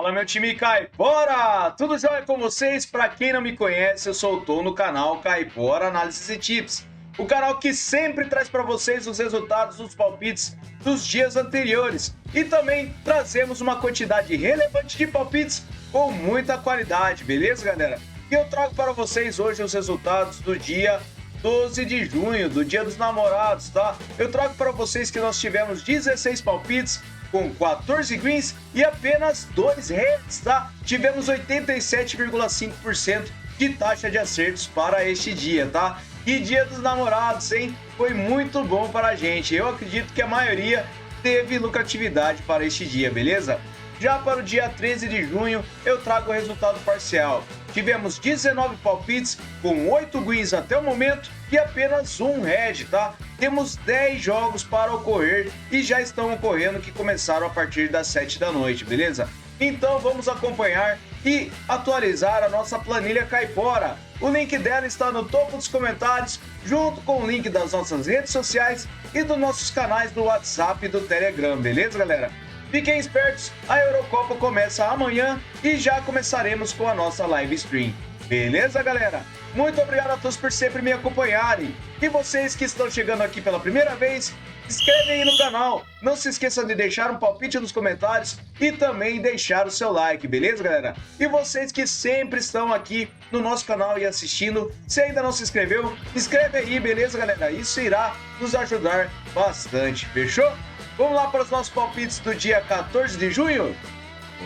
Fala, meu time Caipora! Tudo jóia com vocês? Para quem não me conhece, eu sou o Tom no canal Caipora Análises e Tips, o canal que sempre traz para vocês os resultados dos palpites dos dias anteriores e também trazemos uma quantidade relevante de palpites com muita qualidade, beleza, galera? E eu trago para vocês hoje os resultados do dia 12 de junho, do Dia dos Namorados, tá? Eu trago para vocês que nós tivemos 16 palpites com 14 greens e apenas 2 reds, tá? Tivemos 87,5% de taxa de acertos para este dia, tá? E Dia dos Namorados, hein? Foi muito bom para a gente. Eu acredito que a maioria teve lucratividade para este dia, beleza? Já para o dia 13 de junho, eu trago o resultado parcial. Tivemos 19 palpites, com 8 greens até o momento e apenas um red, tá? Temos 10 jogos para ocorrer e já estão ocorrendo que começaram a partir das 7 da noite, beleza? Então vamos acompanhar e atualizar a nossa planilha Caipora. O link dela está no topo dos comentários, junto com o link das nossas redes sociais e dos nossos canais do WhatsApp e do Telegram, beleza, galera? Fiquem espertos, a Eurocopa começa amanhã e já começaremos com a nossa live stream. Beleza, galera? Muito obrigado a todos por sempre me acompanharem. E vocês que estão chegando aqui pela primeira vez, inscrevem aí no canal. Não se esqueçam de deixar um palpite nos comentários e também deixar o seu like, beleza, galera? E vocês que sempre estão aqui no nosso canal e assistindo, se ainda não se inscreveu, inscreve aí, beleza, galera? Isso irá nos ajudar bastante, fechou? Vamos lá para os nossos palpites do dia 14 de junho?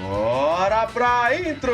Bora pra intro!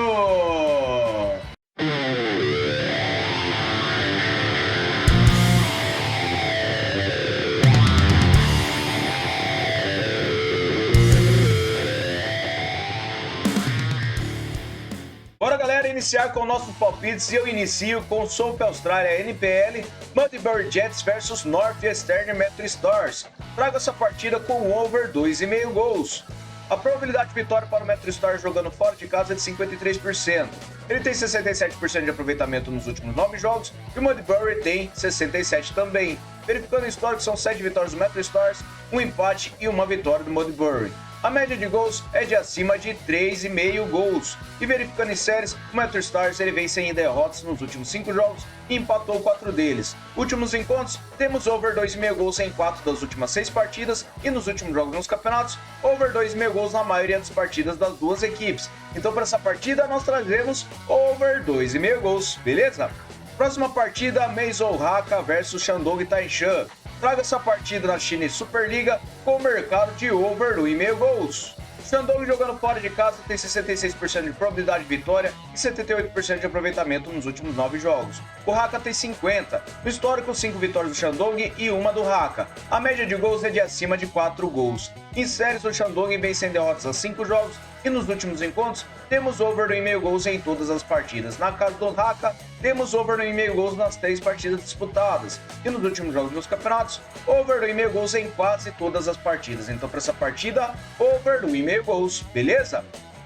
Bora, galera, iniciar com nossos palpites e eu inicio com South Austrália NPL, Mudbury Jets versus Northeastern Metro Stars. Trago essa partida com over 2,5 gols. A probabilidade de vitória para o Metro Stars jogando fora de casa é de 53%. Ele tem 67% de aproveitamento nos últimos 9 jogos e o Mudbury tem 67% também. Verificando o histórico, são 7 vitórias do Metro Stars, um empate e uma vitória do Mudbury. A média de gols é de acima de 3,5 gols. E verificando em séries, o Metro Stars ele vem sem derrotas nos últimos 5 jogos e empatou 4 deles. Últimos encontros, temos over 2,5 gols em 4 das últimas 6 partidas e nos últimos jogos nos campeonatos, over 2,5 gols na maioria das partidas das duas equipes. Então para essa partida nós trazemos over 2,5 gols, beleza? Próxima partida, Meizhou Haka versus Shandong Taishan. Traga essa partida na China Superliga com o mercado de over 1,5 gols. Shandong jogando fora de casa tem 66% de probabilidade de vitória e 78% de aproveitamento nos últimos 9 jogos. O Haka tem 50%. No histórico, 5 vitórias do Shandong e uma do Haka. A média de gols é de acima de 4 gols. Em séries, o Shandong vem sem derrotas a 5 jogos e nos últimos encontros temos over 1,5 gols em todas as partidas. Na casa do Haka, temos over 1,5 gols nas 3 partidas disputadas. E nos últimos jogos nos campeonatos, over 1,5 gols em quase todas as partidas. Então para essa partida, over 1,5 gols, beleza?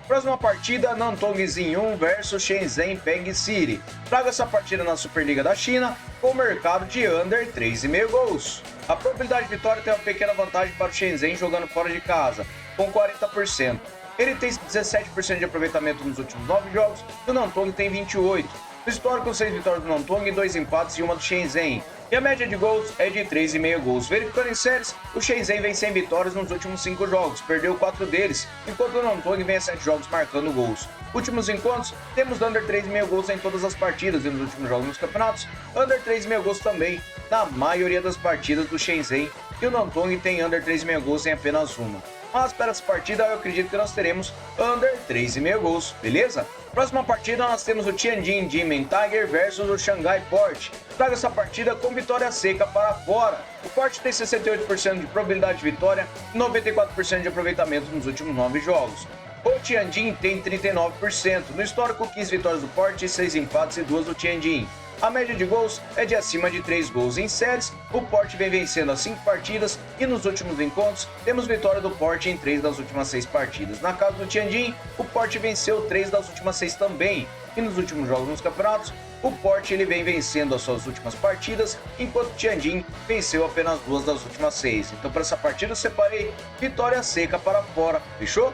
Próxima partida, Nantong Zinhun versus Shenzhen Peng City. Traga essa partida na Superliga da China com o mercado de under 3,5 gols. A probabilidade de vitória tem uma pequena vantagem para o Shenzhen jogando fora de casa, com 40%. Ele tem 17% de aproveitamento nos últimos 9 jogos e o Nantong tem 28%. No histórico, 6 vitórias do Nantong, 2 empates e uma do Shenzhen. E a média de gols é de 3,5 gols. Verificando em séries, o Shenzhen vem sem vitórias nos últimos 5 jogos, perdeu 4 deles, enquanto o Nantong vem a 7 jogos marcando gols. Últimos encontros, temos under 3,5 gols em todas as partidas e nos últimos jogos nos campeonatos, under 3,5 gols também na maioria das partidas do Shenzhen, e o Nantong tem under 3,5 gols em apenas uma. Mas para essa partida eu acredito que nós teremos under 3,5 gols, beleza? Próxima partida nós temos o Tianjin Demon Tiger versus o Shanghai Port. Traga essa partida com vitória seca para fora. O Port tem 68% de probabilidade de vitória e 94% de aproveitamento nos últimos 9 jogos. O Tianjin tem 39%. No histórico, 15 vitórias do Port, 6 empates e 2 do Tianjin. A média de gols é de acima de 3 gols em séries. O Port vem vencendo as 5 partidas e nos últimos encontros temos vitória do Port em 3 das últimas 6 partidas. Na casa do Tianjin, o Port venceu 3 das últimas 6 também. E nos últimos jogos nos campeonatos, o Port ele vem vencendo as suas últimas partidas, enquanto o Tianjin venceu apenas 2 das últimas 6. Então para essa partida eu separei vitória seca para fora, fechou?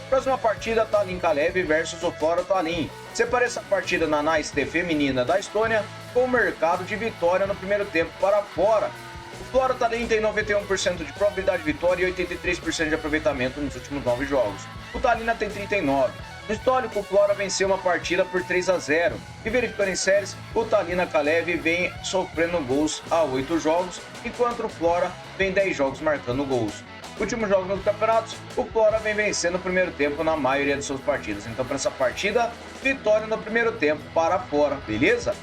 Próxima partida, Tallinn Kalev versus o Flora Tallinn. Separei essa partida na NICE feminina da Estônia com o mercado de vitória no primeiro tempo para fora. O Flora Tallinn tem 91% de probabilidade de vitória e 83% de aproveitamento nos últimos 9 jogos. O Tallinn tem 39%. No histórico, o Flora venceu uma partida por 3-0. E verificando em séries, o Tallinn Kalev vem sofrendo gols há 8 jogos, enquanto o Flora vem 10 jogos marcando gols. Últimos jogos nos campeonatos, o Flora vem vencendo o primeiro tempo na maioria de suas partidas. Então, para essa partida, vitória no primeiro tempo para fora, beleza?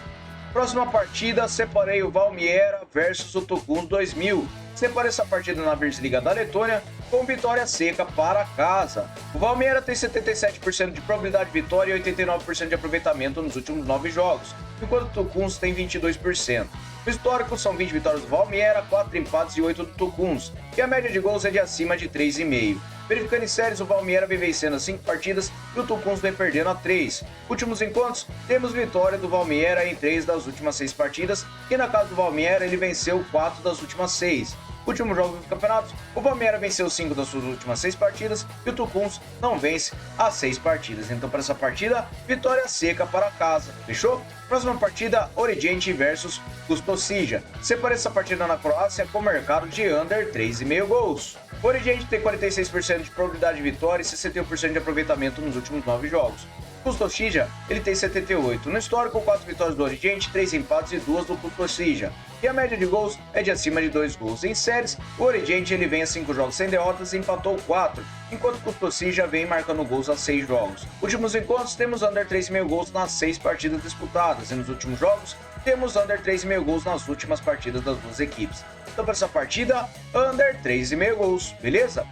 Próxima partida, separei o Valmiera versus o Tukums 2000. Separei essa partida na Virslīga da Letônia com vitória seca para casa. O Valmiera tem 77% de probabilidade de vitória e 89% de aproveitamento nos últimos 9 jogos, enquanto o Tukums tem 22%. No histórico são 20 vitórias do Valmiera, 4 empates e 8 do Tukums, e a média de gols é de acima de 3,5. Verificando em séries, o Valmiera vem vencendo as 5 partidas e o Tukums vem perdendo a 3. Últimos encontros, temos vitória do Valmiera em 3 das últimas 6 partidas, e na casa do Valmiera ele venceu 4 das últimas 6. Últimos jogos do campeonato, o Valmiera venceu 5 das suas últimas 6 partidas e o Tukums não vence as 6 partidas. Então, para essa partida, vitória seca para casa. Fechou? Próxima partida, Origente versus Custosija. Separei essa partida na Croácia com mercado de under 3,5 gols. O Origente tem 46% de probabilidade de vitória e 61% de aproveitamento nos últimos 9 jogos. Custosija, ele tem 78%. No histórico, 4 vitórias do Origente, 3 empates e 2 do Custosija. E a média de gols é de acima de 2 gols. Em séries, o Origente ele vem a 5 jogos sem derrotas e empatou 4, enquanto o Custosija vem marcando gols a 6 jogos. Últimos encontros, temos under 3,5 gols nas 6 partidas disputadas, e nos últimos jogos, temos under 3,5 gols nas últimas partidas das duas equipes. Então, para essa partida, under 3,5 gols, beleza?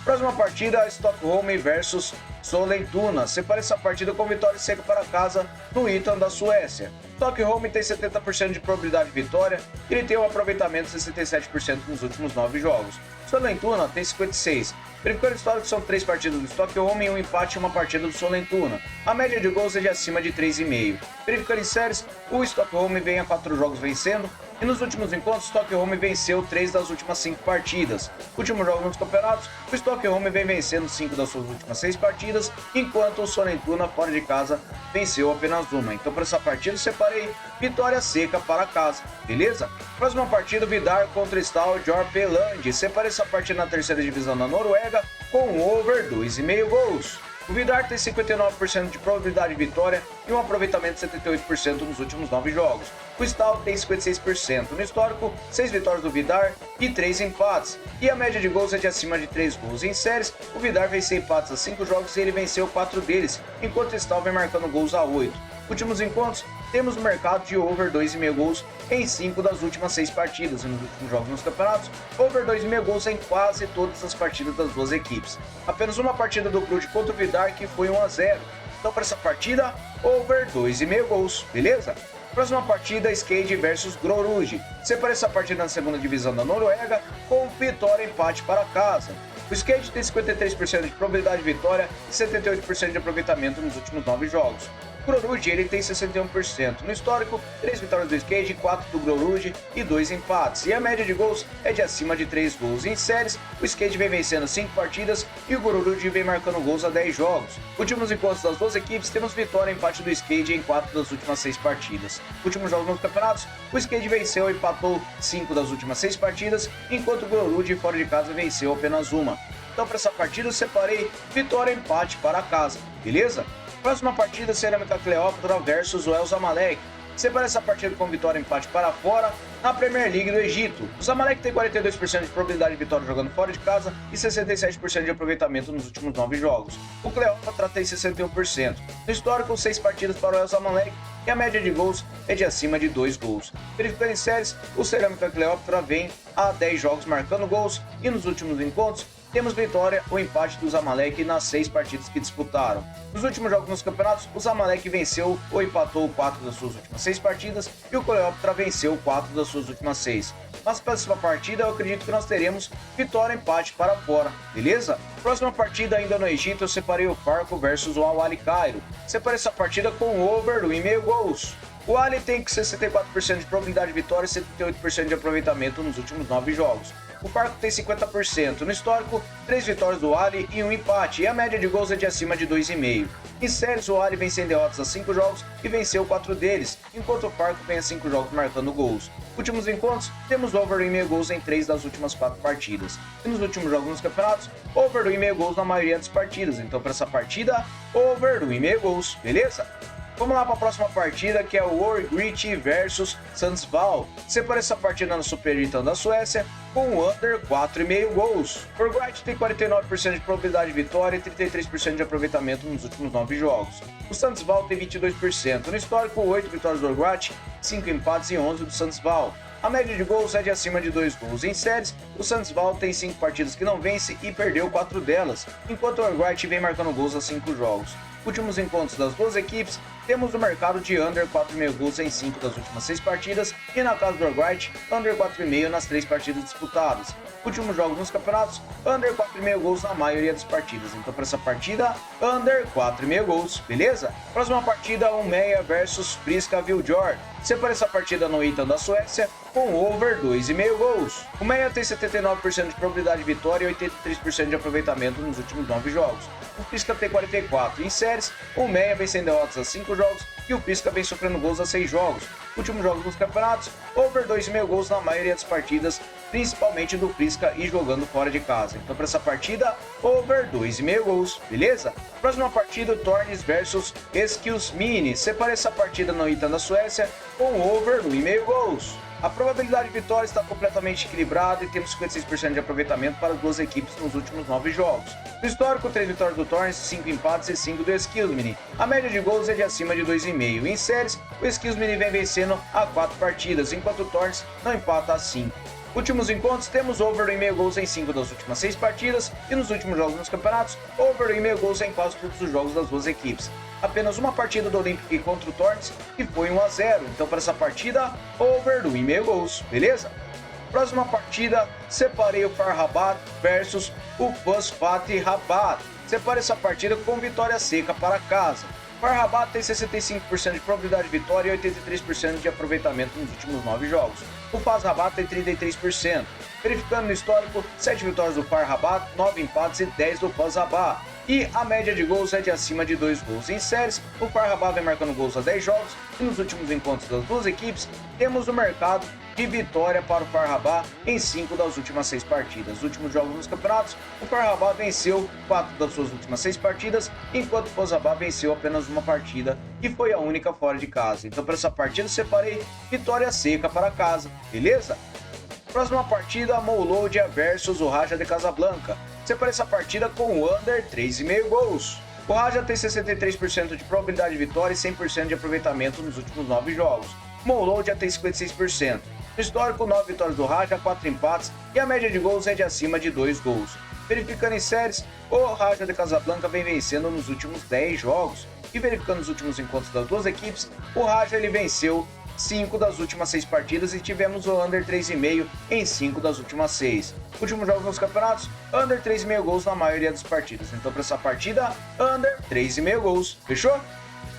Próxima partida, Stockholm versus Sollentuna. Separa essa partida com vitória seca para casa no Ítalo da Suécia. Stockholm tem 70% de probabilidade de vitória e ele tem um aproveitamento de 67% nos últimos 9 jogos. Sollentuna tem 56%. Verificando histórico, são 3 partidas do Stockholm e um empate e uma partida do Sollentuna. A média de gols é de acima de 3,5. Verificando em séries, o Stockholm vem a 4 jogos vencendo e nos últimos encontros, o Stockholm venceu 3 das últimas 5 partidas. Últimos jogos nos campeonatos, o Stockholm vem vencendo 5 das suas últimas 6 partidas, enquanto o Sollentuna, fora de casa, venceu apenas uma. Então, para essa partida, eu separei vitória seca para casa, beleza? Próxima partida, Vidar contra Stal Jorpeland. Separei essa partida na terceira divisão da Noruega com over 2,5 gols. O Vidar tem 59% de probabilidade de vitória e um aproveitamento de 78% nos últimos 9 jogos. O Stal tem 56%. No histórico, 6 vitórias do Vidar e 3 empates. E a média de gols é de acima de 3 gols. Em séries, o Vidar venceu empates a 5 jogos e ele venceu 4 deles, enquanto o Stal vem marcando gols a 8. Últimos encontros, temos o mercado de over 2,5 gols em 5 das últimas 6 partidas. E nos últimos jogos nos campeonatos, over 2,5 gols em quase todas as partidas das duas equipes. Apenas uma partida do Clube contra o Vidar que foi 1-0. Então, para essa partida, over 2,5 gols, beleza? Próxima partida, Skade versus Grorud. Separei essa partida na segunda divisão da Noruega com vitória e empate para casa. O Skate tem 53% de probabilidade de vitória e 78% de aproveitamento nos últimos 9 jogos. O Grorud ele tem 61%. No histórico, 3 vitórias do Skate, 4 do Grorud e 2 empates. E a média de gols é de acima de 3 gols. Em séries, o Skate vem vencendo 5 partidas e o Grorud vem marcando gols a 10 jogos. Últimos encontros das duas equipes, temos vitória e empate do Skate em 4 das últimas 6 partidas. Últimos jogos nos campeonatos, o Skate venceu e empatou 5 das últimas 6 partidas, enquanto o Grorud fora de casa venceu apenas uma. Então, para essa partida, eu separei vitória e empate para casa, beleza? Próxima partida, Cerâmica Cleópatra versus o El Zamalek. Separa essa partida com vitória e empate para fora na Premier League do Egito. O Zamalek tem 42% de probabilidade de vitória jogando fora de casa e 67% de aproveitamento nos últimos 9 jogos. O Cleópatra tem 61%. No histórico, 6 partidas para o El Zamalek e a média de gols é de acima de 2 gols. Verificando em séries, o Cerâmica Cleópatra vem a 10 jogos marcando gols e nos últimos encontros, temos vitória ou empate do Zamalek nas 6 partidas que disputaram. Nos últimos jogos nos campeonatos, o Zamalek venceu ou empatou 4 das suas últimas 6 partidas e o Cleópatra venceu 4 das suas últimas 6. Mas para essa partida, eu acredito que nós teremos vitória e empate para fora, beleza? Próxima partida ainda no Egito, eu separei o Farco versus o Al-Ahly Cairo. Separei essa partida com over 1,5 gols. O Ali tem 64% de probabilidade de vitória e 78% de aproveitamento nos últimos 9 jogos. O Parco tem 50%. No histórico, 3 vitórias do Ali e um empate, e a média de gols é de acima de 2,5. Em séries, o Ali vem sem derrotas a 5 jogos e venceu 4 deles, enquanto o Parco vem a 5 jogos marcando gols. Últimos encontros, temos over 1,5 gols em 3 das últimas 4 partidas. E nos últimos jogos nos campeonatos, over 1,5 gols na maioria das partidas. Então, para essa partida, over 1,5 gols, beleza? Vamos lá para a próxima partida, que é o Örgryte versus Sundsvall. Separa essa partida no Super Edição da Suécia com o under 4,5 gols. O Örgryte tem 49% de probabilidade de vitória e 33% de aproveitamento nos últimos 9 jogos. O Sundsvall tem 22%. No histórico, 8 vitórias do Örgryte, 5 empates e 11 do Sundsvall. A média de gols é de acima de 2 gols. Em séries, o Sundsvall tem 5 partidas que não vence e perdeu 4 delas, enquanto o Örgryte vem marcando gols a 5 jogos. Últimos encontros das duas equipes, temos no mercado de under 4,5 gols em 5 das últimas 6 partidas e na casa do Örgryte, under 4,5 nas 3 partidas disputadas. Últimos jogos nos campeonatos, under 4,5 gols na maioria das partidas. Então para essa partida, under 4,5 gols, beleza? Próxima partida, o Meia versus Friska Viljord. Separa essa partida no Itan da Suécia com over 2,5 gols. O Meia tem 79% de probabilidade de vitória e 83% de aproveitamento nos últimos 9 jogos. O Friska tem 44%. Em séries, o Meia vem sem derrotas a 5 jogos e o Friska vem sofrendo gols a 6 jogos. Últimos jogos nos campeonatos, over 2,5 gols na maioria das partidas, principalmente do Friska e jogando fora de casa. Então para essa partida, over 2,5 gols, beleza? Próxima partida, o Tornes versus Eskilsminne. Separa essa partida no Itan da Suécia com over 1,5 gols. A probabilidade de vitória está completamente equilibrada e temos 56% de aproveitamento para as duas equipes nos últimos 9 jogos. No histórico, 3 vitórias do Tornes, 5 empates e 5 do Eskilsminne. A média de gols é de acima de 2,5. Em séries, o Eskilsminne vem vencendo a 4 partidas, enquanto o Tornes não empata a 5. Últimos encontros, temos over 1,5 gols em 5 das últimas 6 partidas e nos últimos jogos nos campeonatos, over 1,5 gols em quase todos os jogos das duas equipes. Apenas uma partida do Olympic contra o Tornes e foi 1-0, então para essa partida, over 1,5 gols, beleza? Próxima partida, separei o FAR Rabat versus o Phosphate Rabat. Separe essa partida com vitória seca para casa. O FAR Rabat tem 65% de probabilidade de vitória e 83% de aproveitamento nos últimos 9 jogos. O FAS Rabat tem 33%. Verificando no histórico, 7 vitórias do FAR Rabat, 9 empates e 10 do FAS Rabat. E a média de gols é de acima de 2 gols. Em séries, o FAR Rabat vem marcando gols a 10 jogos e nos últimos encontros das duas equipes, temos no mercado de vitória para o FAR Rabat em 5 das últimas 6 partidas. Nos últimos jogos nos campeonatos, o FAR Rabat venceu 4 das suas últimas 6 partidas, enquanto o FAS Rabat venceu apenas uma partida e foi a única fora de casa. Então para essa partida eu separei vitória seca para casa, beleza? Próxima partida, Mouloudia versus o Raja de Casablanca. Separa essa partida com o under 3,5 gols. O Raja tem 63% de probabilidade de vitória e 100% de aproveitamento nos últimos 9 jogos. Mouloudia tem 56%. No histórico, 9 vitórias do Raja, 4 empates e a média de gols é de acima de 2 gols. Verificando em séries, o Raja de Casablanca vem vencendo nos últimos 10 jogos. E verificando os últimos encontros das duas equipes, o Raja ele venceu 5 das últimas 6 partidas e tivemos o under 3,5 em 5 das últimas 6. Últimos jogos nos campeonatos, under 3,5 gols na maioria das partidas. Então para essa partida, under 3,5 gols. Fechou?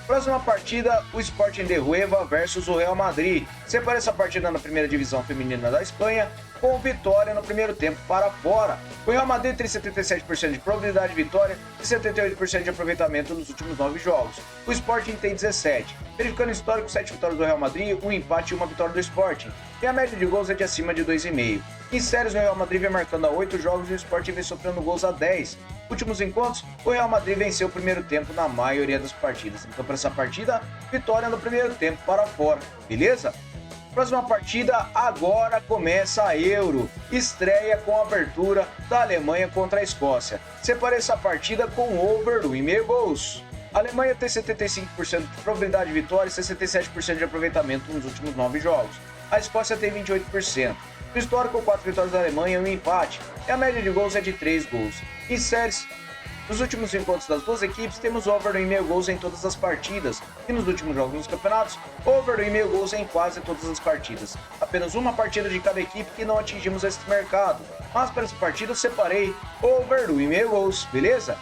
Próxima partida, o Sporting de Huelva versus o Real Madrid. Separa essa partida na primeira divisão feminina da Espanha, com vitória no primeiro tempo para fora. O Real Madrid tem 77% de probabilidade de vitória e 78% de aproveitamento nos últimos 9 jogos. O Sporting tem 17%. Verificando o histórico, 7 vitórias do Real Madrid, 1 empate e 1 vitória do Sporting. E a média de gols é de acima de 2,5. Em séries, o Real Madrid vem marcando a 8 jogos e o Sporting vem sofrendo gols a 10. Últimos encontros, o Real Madrid venceu o primeiro tempo na maioria das partidas. Então para essa partida, vitória no primeiro tempo para fora, beleza? Próxima partida, agora começa a Euro. Estreia com a abertura da Alemanha contra a Escócia. Separei essa partida com over 1,5 gols. A Alemanha tem 75% de probabilidade de vitória e 67% de aproveitamento nos últimos 9 jogos. A Escócia tem 28%. No histórico, 4 vitórias da Alemanha e 1 empate. E a média de gols é de 3 gols. Em séries, nos últimos encontros das duas equipes, temos over 1,5 gols em todas as partidas. E nos últimos jogos nos campeonatos, over 1,5 gols em quase todas as partidas. Apenas uma partida de cada equipe que não atingimos esse mercado. Mas para essa partida eu separei over 1,5 gols, beleza?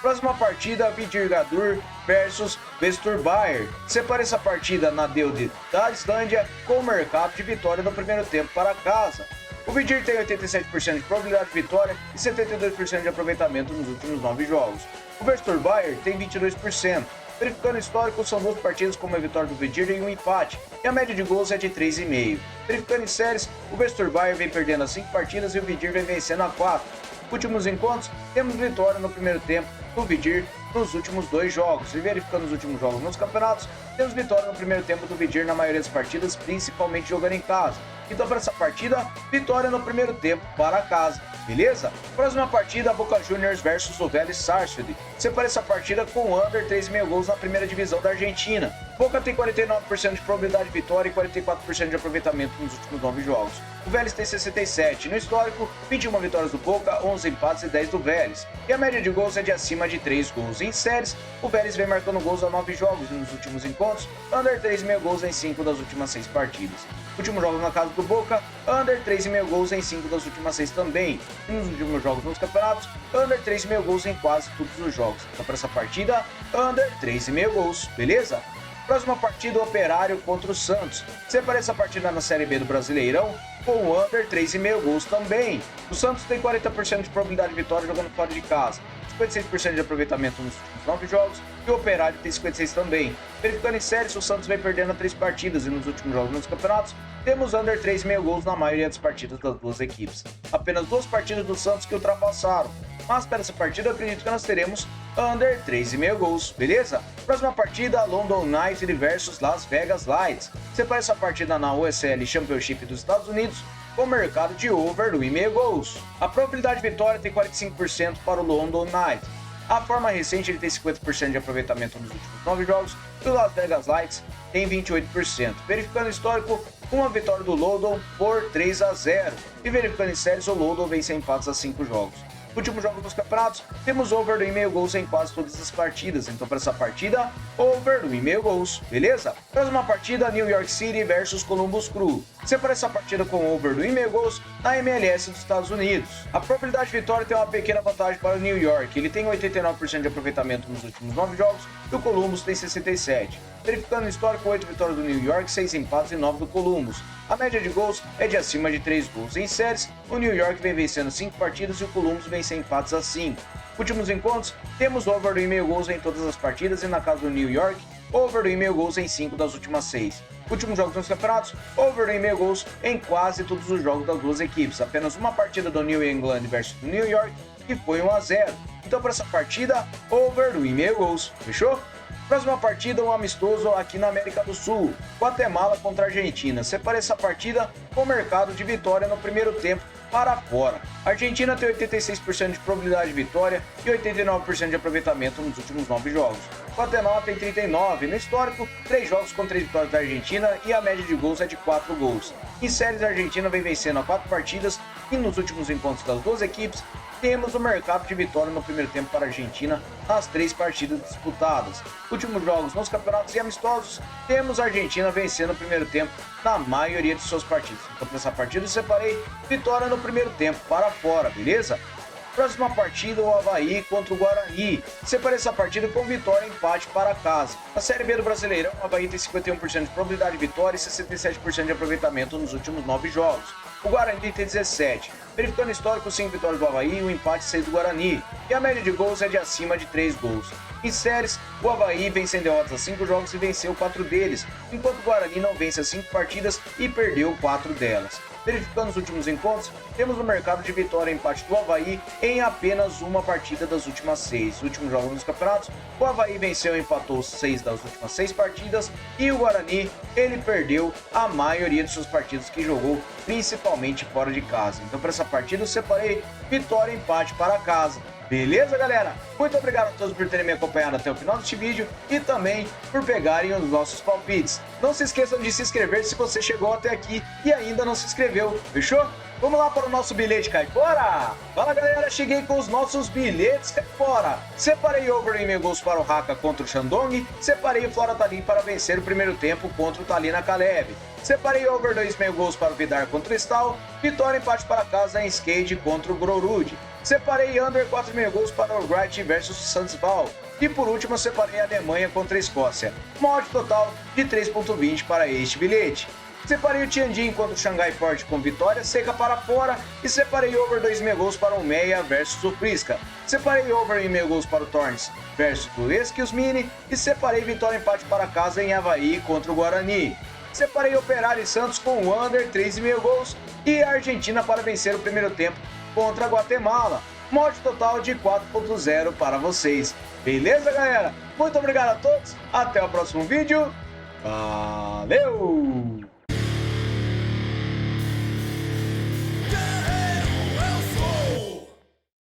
Próxima partida, Viðargjadur versus Vesturbyr. Separe essa partida na Deude da Islândia com o mercado de vitória no primeiro tempo para casa. O Vidir tem 87% de probabilidade de vitória e 72% de aproveitamento nos últimos 9 jogos. O Vesturbaier tem 22%. Verificando o histórico, são 2 partidas com uma vitória do Vidir e um empate, e a média de gols é de 3,5. Verificando em séries, o Vesturbaier vem perdendo as 5 partidas e o Vidir vem vencendo a 4. Últimos encontros, temos vitória no primeiro tempo do Vidir nos últimos 2 jogos. E verificando os últimos jogos nos campeonatos, temos vitória no primeiro tempo do Vidir na maioria das partidas, principalmente jogando em casa. Então, para essa partida, vitória no primeiro tempo para casa. Beleza? Próxima partida, Boca Juniors versus o Vélez Sarsfield. Separa essa partida com o under 3,5 gols na primeira divisão da Argentina. Boca tem 49% de probabilidade de vitória e 44% de aproveitamento nos últimos 9 jogos. O Vélez tem 67%. No histórico, 21 vitórias do Boca, 11 empates e 10 do Vélez. E a média de gols é de acima de 3 gols. Em séries, o Vélez vem marcando gols a 9 jogos nos últimos encontros, under 3,5 gols em 5 das últimas 6 partidas. Últimos jogos na casa do Boca, under 3,5 gols em 5 das últimas 6 também. E nos últimos jogos nos campeonatos, under 3,5 gols em quase todos os jogos. Então, para essa partida, under 3,5 gols, beleza? Próxima partida, o Operário contra o Santos. Separa essa partida na Série B do Brasileirão com o under 3,5 gols também. O Santos tem 40% de probabilidade de vitória jogando fora de casa, 56% de aproveitamento nos últimos 9 jogos e o Operário tem 56% também. Verificando em séries, o Santos vem perdendo 3 partidas e nos últimos jogos nos campeonatos temos under 3,5 gols na maioria das partidas das duas equipes. Apenas 2 partidas do Santos que ultrapassaram, mas para essa partida eu acredito que nós teremos under 3,5 gols, beleza? Próxima partida, London United versus Las Vegas Lights. Separa essa partida na USL Championship dos Estados Unidos com o mercado de over 1,5 gols. A probabilidade de vitória tem 45% para o London United. A forma recente ele tem 50% de aproveitamento nos últimos 9 jogos e o Las Vegas Lights tem 28%. Verificando o histórico, uma vitória do London por 3-0. E verificando em séries, o London vem sem empates a 5 jogos. Últimos jogos dos campeonatos, temos over 1,5 gols em quase todas as partidas. Então, para essa partida, over 1,5 gols, beleza? Próxima partida, New York City versus Columbus Crew. Separa essa partida com over 1,5 gols na MLS dos Estados Unidos. A probabilidade de vitória tem uma pequena vantagem para o New York. Ele tem 89% de aproveitamento nos últimos 9 jogos e o Columbus tem 67%. Verificando o histórico, 8 vitórias do New York, 6 empates e 9 do Columbus. A média de gols é de acima de 3 gols. Em séries, o New York vem vencendo 5 partidas e o Columbus vem sem empates a 5. Últimos encontros, temos over 1,5 gols em todas as partidas e na casa do New York, over 1,5 gols em 5 das últimas 6. Últimos jogos nos campeonatos, over 1,5 gols em quase todos os jogos das duas equipes. Apenas uma partida do New England versus do New York que foi 1-0. Então, para essa partida, over 1,5 gols. Fechou? Próxima partida, um amistoso aqui na América do Sul, Guatemala contra a Argentina. Separa essa partida com o mercado de vitória no primeiro tempo para fora. A Argentina tem 86% de probabilidade de vitória e 89% de aproveitamento nos últimos 9 jogos. Guatemala tem 39%. No histórico, 3 jogos com 3 vitórias da Argentina e a média de gols é de 4 gols. Em séries, a Argentina vem vencendo a 4 partidas e nos últimos encontros das duas equipes, temos o mercado de vitória no primeiro tempo para a Argentina nas 3 partidas disputadas. Últimos jogos nos campeonatos e amistosos, temos a Argentina vencendo o primeiro tempo na maioria de seus partidos. Então, para essa partida eu separei vitória no primeiro tempo para fora, beleza? Próxima partida, o Avaí contra o Guarani. Separei essa partida com vitória e empate para casa. Na Série B do Brasileirão, o Avaí tem 51% de probabilidade de vitória e 67% de aproveitamento nos últimos 9 jogos. O Guarani tem 17%. Verificando o histórico, 5 vitórias do Avaí, um empate e 6 do Guarani. E a média de gols é de acima de 3 gols. Em séries, o Avaí vem sem derrotas a 5 jogos e venceu 4 deles, enquanto o Guarani não vence as 5 partidas e perdeu 4 delas. Verificando os últimos encontros, temos no mercado de vitória e empate do Avaí em apenas uma partida das últimas 6. Últimos jogos nos campeonatos, o Avaí venceu e empatou 6 das últimas 6 partidas e o Guarani, ele perdeu a maioria de seus partidos que jogou, principalmente fora de casa. Então, para essa partida eu separei vitória e empate para casa. Beleza, galera? Muito obrigado a todos por terem me acompanhado até o final deste vídeo e também por pegarem os nossos palpites. Não se esqueçam de se inscrever se você chegou até aqui e ainda não se inscreveu, fechou? Vamos lá para o nosso bilhete cai fora? Fala, galera, cheguei com os nossos bilhetes cai fora. Separei over 1,5 gols para o Haka contra o Shandong, separei o Flora Tallinn para vencer o primeiro tempo contra o Tallinn Kalev. Separei over 2,5 gols para o Vidar contra o Stal, vitória e empate para casa em Skate contra o Grorud. Separei under 4,5 gols para o Wright versus Sundsvall. E por último, eu separei a Alemanha contra a Escócia. Uma odd total de 3,20 para este bilhete. Separei o Tianjin contra o Xangai Port com vitória seca para fora e separei over 2,5 gols para o Meia versus o Prisca. Separei over 1,5 gols para o Torrens versus o Excuse Mini e separei vitória e empate para casa em Avaí contra o Guarani. Separei Operário e Santos com o under 3,5 gols e a Argentina para vencer o primeiro tempo contra a Guatemala. Mod total de 4.0 para vocês. Beleza, galera? Muito obrigado a todos. Até o próximo vídeo. Valeu!